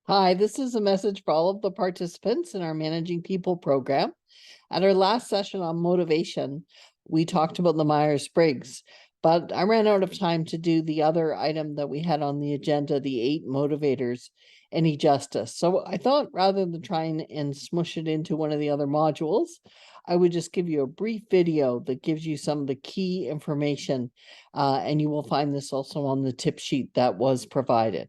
Hi, this is a message for all of the participants in our Managing People program. At our last session on motivation, we talked about the Myers-Briggs, but I ran out of time to do the other item that we had on the agenda, the 8 motivators, any justice. So I thought rather than trying and smush it into one of the other modules, I would just give you a brief video that gives you some of the key information, and you will find this also on the tip sheet that was provided.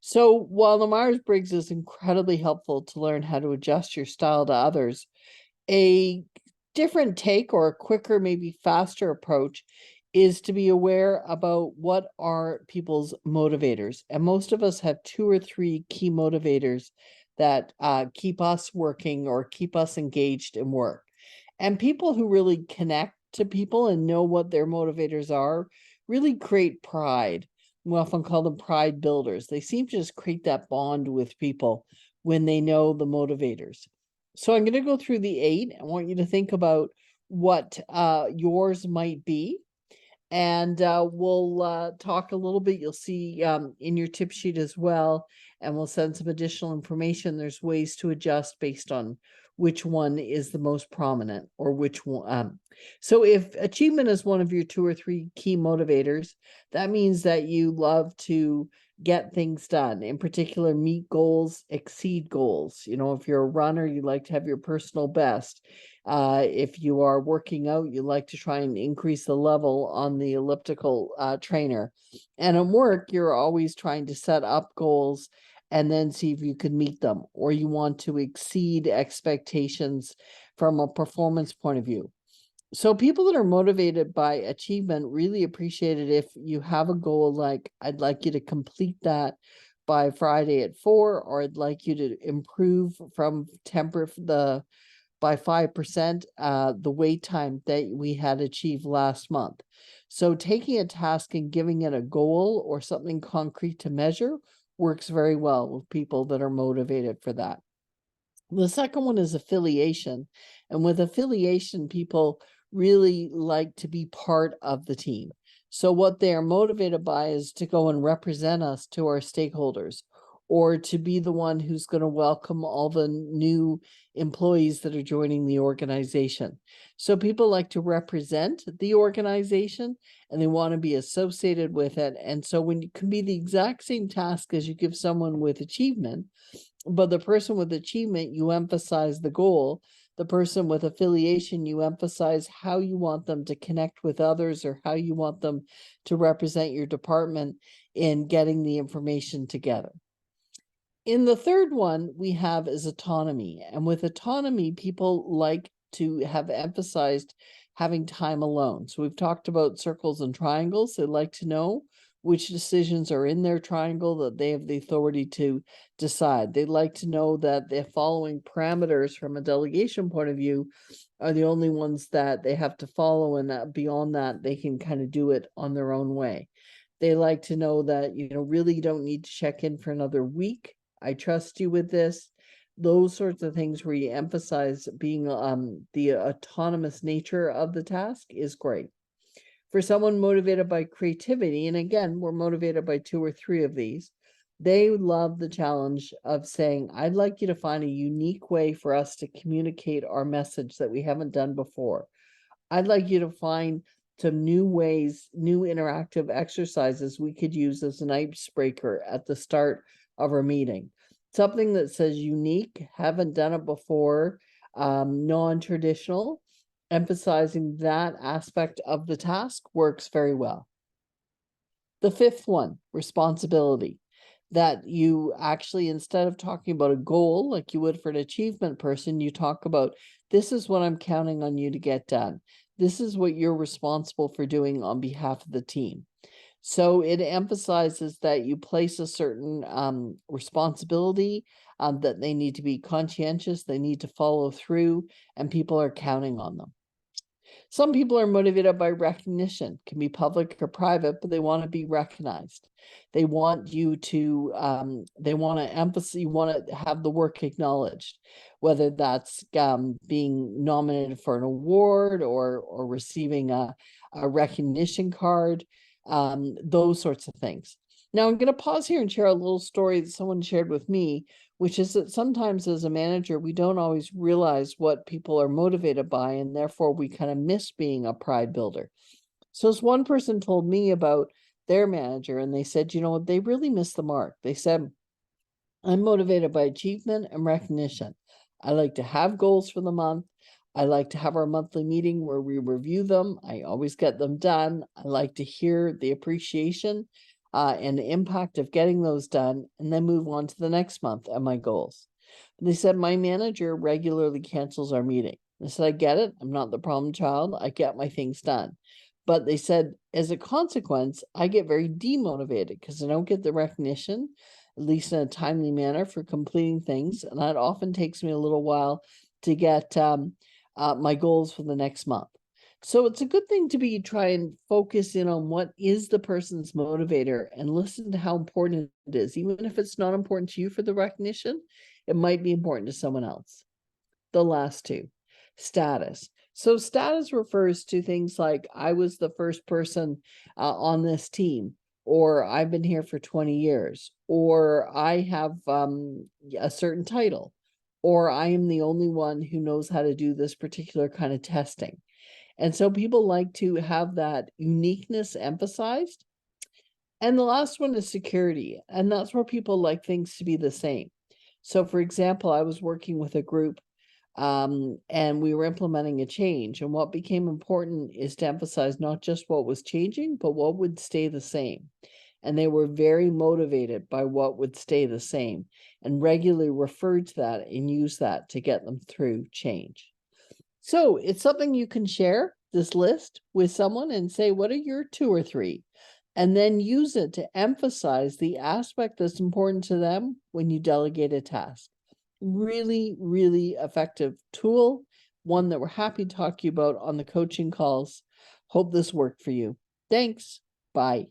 So while the Myers-Briggs is incredibly helpful to learn how to adjust your style to others, a different take or a quicker, maybe faster approach is to be aware about what are people's motivators. And most of us have 2 or 3 key motivators that keep us working or keep us engaged in work. And people who really connect to people and know what their motivators are really create pride. We often call them pride builders. They seem to just create that bond with people when they know the motivators. So I'm going to go through the 8. I want you to think about what yours might be. And we'll talk a little bit. You'll see in your tip sheet as well. And we'll send some additional information. There's ways to adjust based on which one is the most prominent or which one. So if achievement is one of your 2 or 3 key motivators, that means that you love to get things done, in particular, meet goals, exceed goals. You know, if you're a runner, you like to have your personal best. If you are working out, you like to try and increase the level on the elliptical trainer. And at work, you're always trying to set up goals and then see if you can meet them, or you want to exceed expectations from a performance point of view. So people that are motivated by achievement really appreciate it if you have a goal like, I'd like you to complete that by Friday at 4, or I'd like you to improve from by 5% the wait time that we had achieved last month. So taking a task and giving it a goal or something concrete to measure works very well with people that are motivated for that. The second one is affiliation. And with affiliation, people really like to be part of the team. So what they are motivated by is to go and represent us to our stakeholders, or to be the one who's going to welcome all the new employees that are joining the organization. So people like to represent the organization and they want to be associated with it. And so when you can be the exact same task as you give someone with achievement, but the person with achievement, you emphasize the goal. The person with affiliation, you emphasize how you want them to connect with others or how you want them to represent your department in getting the information together. In the third one we have is autonomy. And with autonomy, people like to have emphasized having time alone. So we've talked about circles and triangles. They like to know which decisions are in their triangle that they have the authority to decide. They like to know that the following parameters from a delegation point of view are the only ones that they have to follow, and beyond that, they can kind of do it on their own way. They like to know that, really you don't need to check in for another week. I trust you with this. Those sorts of things where you emphasize being the autonomous nature of the task is great. For someone motivated by creativity, and again, we're motivated by 2 or 3 of these, they love the challenge of saying, I'd like you to find a unique way for us to communicate our message that we haven't done before. I'd like you to find some new ways, new interactive exercises we could use as an icebreaker at the start of our meeting. Something that says unique, haven't done it before, non-traditional, emphasizing that aspect of the task works very well. The fifth one, responsibility, that you actually, instead of talking about a goal like you would for an achievement person, you talk about, this is what I'm counting on you to get done. This is what you're responsible for doing on behalf of the team. So it emphasizes that you place a certain responsibility, that they need to be conscientious, they need to follow through, and people are counting on them. Some people are motivated by recognition, can be public or private, but they want to be recognized. They want you to, they want to emphasize, you want to have the work acknowledged, whether that's being nominated for an award or receiving a recognition card, those sorts of things. Now I'm going to pause here and share a little story that someone shared with me, which is that sometimes as a manager, we don't always realize what people are motivated by, and therefore we kind of miss being a pride builder. So as one person told me about their manager, and they said, you know, they really missed the mark. They said, I'm motivated by achievement and recognition. I like to have goals for the month. I like to have our monthly meeting where we review them. I always get them done. I like to hear the appreciation and the impact of getting those done, and then move on to the next month and my goals. They said, my manager regularly cancels our meeting. I said, I get it. I'm not the problem child. I get my things done. But they said, as a consequence, I get very demotivated because I don't get the recognition, at least in a timely manner, for completing things. And that often takes me a little while to get my goals for the next month. So it's a good thing to be try and focus in on what is the person's motivator and listen to how important it is. Even if it's not important to you for the recognition, it might be important to someone else. The last two, status. So status refers to things like I was the first person on this team, or I've been here for 20 years, or I have a certain title, or I am the only one who knows how to do this particular kind of testing. And so people like to have that uniqueness emphasized. And the last one is security. And that's where people like things to be the same. So for example, I was working with a group and we were implementing a change. And what became important is to emphasize not just what was changing, but what would stay the same. And they were very motivated by what would stay the same and regularly referred to that and used that to get them through change. So it's something you can share this list with someone and say, what are your 2 or 3? And then use it to emphasize the aspect that's important to them when you delegate a task. Really, really effective tool, one that we're happy to talk to you about on the coaching calls. Hope this worked for you. Thanks. Bye.